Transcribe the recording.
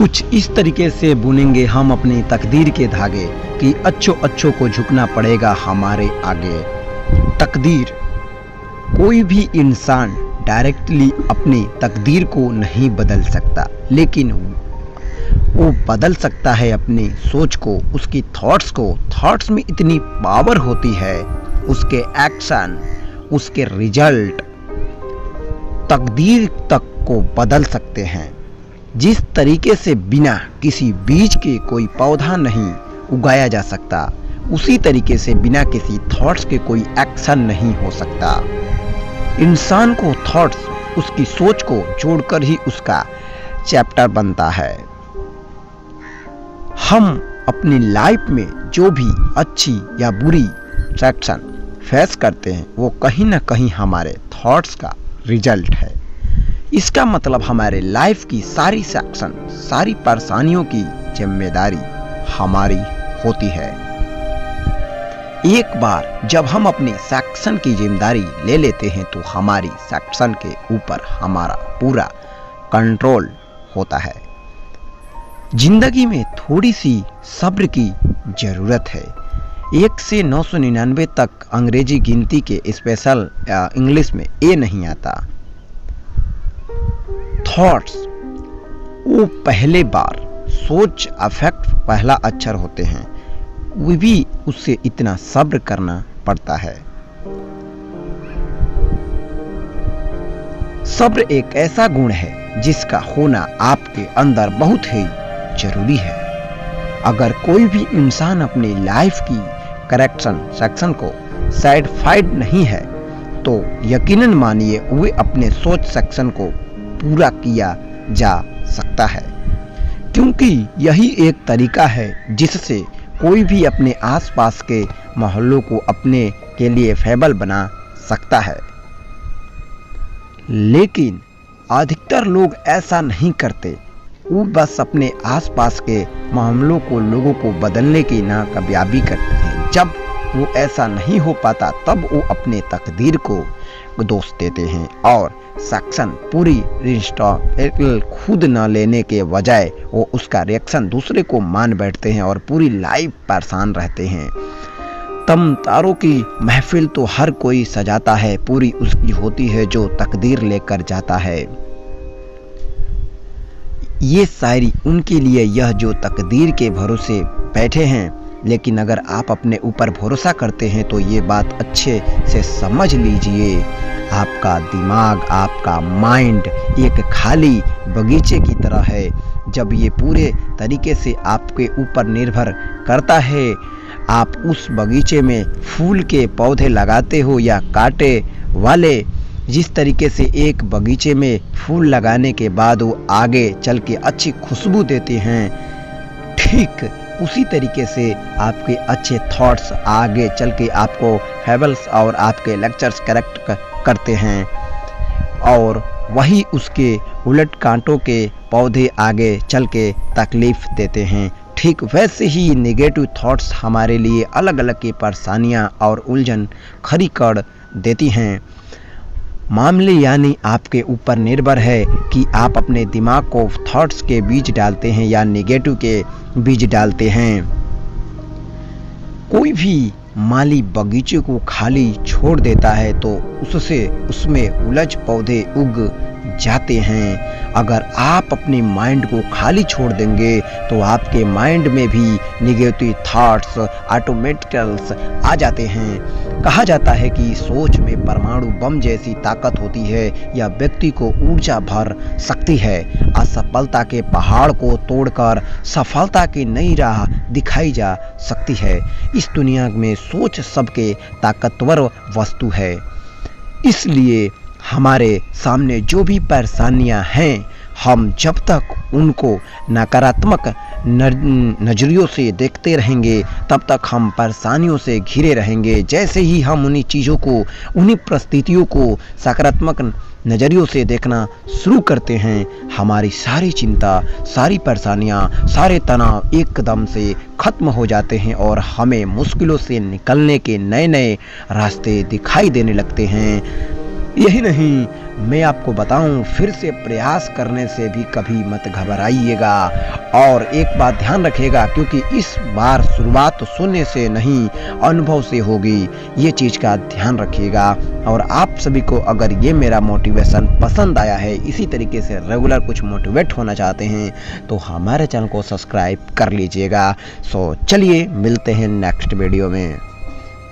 कुछ इस तरीके से बुनेंगे हम अपनी तकदीर के धागे कि अच्छों अच्छों को झुकना पड़ेगा हमारे आगे। तकदीर, कोई भी इंसान डायरेक्टली अपनी तकदीर को नहीं बदल सकता, लेकिन वो बदल सकता है अपनी सोच को, उसकी थॉट्स को। थॉट्स में इतनी पावर होती है, उसके एक्शन, उसके रिजल्ट तकदीर तक को बदल सकते हैं। जिस तरीके से बिना किसी बीज के कोई पौधा नहीं उगाया जा सकता, उसी तरीके से बिना किसी थॉट्स के कोई एक्शन नहीं हो सकता। इंसान को थॉट्स, उसकी सोच को जोड़कर ही उसका चैप्टर बनता है। हम अपनी लाइफ में जो भी अच्छी या बुरी सेक्शन फेस करते हैं, वो कहीं ना कहीं हमारे थॉट्स का रिजल्ट है। इसका मतलब हमारे लाइफ की सारी सेक्शन, सारी परेशानियों की जिम्मेदारी हमारी होती है। एक बार जब हम अपनी सेक्शन की जिम्मेदारी ले लेते हैं तो हमारी सेक्शन के ऊपर हमारा पूरा कंट्रोल होता है। जिंदगी में थोड़ी सी सब्र की जरूरत है। 1 से 999 तक अंग्रेजी गिनती के स्पेशल इंग्लिश में ए नहीं आता। थॉट्स, वो पहले बार सोच अफेक्ट पहला अक्षर होते हैं, वो भी उससे इतना सब्र करना पड़ता है। सब्र एक ऐसा गुण है जिसका होना आपके अंदर बहुत ही जरूरी है। अगर कोई भी इंसान अपनी लाइफ की करेक्शन सेक्शन को सैटिस्फाइड नहीं है तो यकीनन मानिए वे अपने सोच सेक्शन को पूरा किया जा सकता है, क्योंकि यही एक तरीका है जिससे कोई भी अपने आसपास के मोहल्लों को अपने के लिए फेबल बना सकता है। लेकिन अधिकतर लोग ऐसा नहीं करते, वो बस अपने आसपास के मामलों को, लोगों को बदलने की नाकामयाबी करते हैं। जब वो ऐसा नहीं हो पाता तब वो अपने तकदीर को दोष देते हैं और सेक्शन पूरी रिस्टॉल खुद न लेने के बजाय वो उसका रिएक्शन दूसरे को मान बैठते हैं और पूरी लाइफ परेशान रहते हैं। तम तारों की महफिल तो हर कोई सजाता है, पूरी उसकी होती है जो तकदीर लेकर जाता है। ये शायरी उनके लिए यह जो तकदीर के भरोसे बैठे हैं, लेकिन अगर आप अपने ऊपर भरोसा करते हैं तो ये बात अच्छे से समझ लीजिए, आपका दिमाग, आपका माइंड एक खाली बगीचे की तरह है। जब ये पूरे तरीके से आपके ऊपर निर्भर करता है, आप उस बगीचे में फूल के पौधे लगाते हो या कांटे वाले, जिस तरीके से एक बगीचे में फूल लगाने के बाद वो आगे चल के अच्छी खुशबू देते हैं, ठीक उसी तरीके से आपके अच्छे थॉट्स आगे चल के आपको फेबल्स और आपके लेक्चर्स करेक्ट करते हैं, और वही उसके उलट कांटों के पौधे आगे चल के तकलीफ देते हैं। ठीक वैसे ही नेगेटिव थॉट्स हमारे लिए अलग अलग की परेशानियां और उलझन खड़ी कर देती हैं। मामले यानी आपके ऊपर निर्भर है कि आप अपने दिमाग को थॉट्स के बीज डालते हैं या नेगेटिव के बीज डालते हैं। कोई भी माली बगीचे को खाली छोड़ देता है तो उसमें उलझ पौधे उग जाते हैं। अगर आप अपनी माइंड को खाली छोड़ देंगे तो आपके माइंड में भी नेगेटिव थॉट्स ऑटोमेटिकल्स आ जाते हैं। कहा जाता है कि सोच में परमाणु बम जैसी ताकत होती है, यह व्यक्ति को ऊर्जा भर सकती है। असफलता के पहाड़ को तोड़कर सफलता की नई राह दिखाई जा सकती है। इस दुनिया में सोच सबके ताकतवर वस्तु है। इसलिए हमारे सामने जो भी परेशानियां हैं, हम जब तक उनको नकारात्मक नजरियों से देखते रहेंगे तब तक हम परेशानियों से घिरे रहेंगे। जैसे ही हम उन्हीं चीज़ों को, उन्हीं परिस्थितियों को सकारात्मक नज़रियों से देखना शुरू करते हैं, हमारी सारी चिंता, सारी परेशानियां, सारे तनाव एकदम से खत्म हो जाते हैं और हमें मुश्किलों से निकलने के नए नए रास्ते दिखाई देने लगते हैं। यही नहीं, मैं आपको बताऊं, फिर से प्रयास करने से भी कभी मत घबराइएगा। और एक बात ध्यान रखिएगा, क्योंकि इस बार शुरुआत सुनने से नहीं अनुभव से होगी, ये चीज़ का ध्यान रखिएगा। और आप सभी को अगर ये मेरा मोटिवेशन पसंद आया है, इसी तरीके से रेगुलर कुछ मोटिवेट होना चाहते हैं, तो हमारे चैनल को सब्सक्राइब कर लीजिएगा। सो चलिए मिलते हैं नेक्स्ट वीडियो में।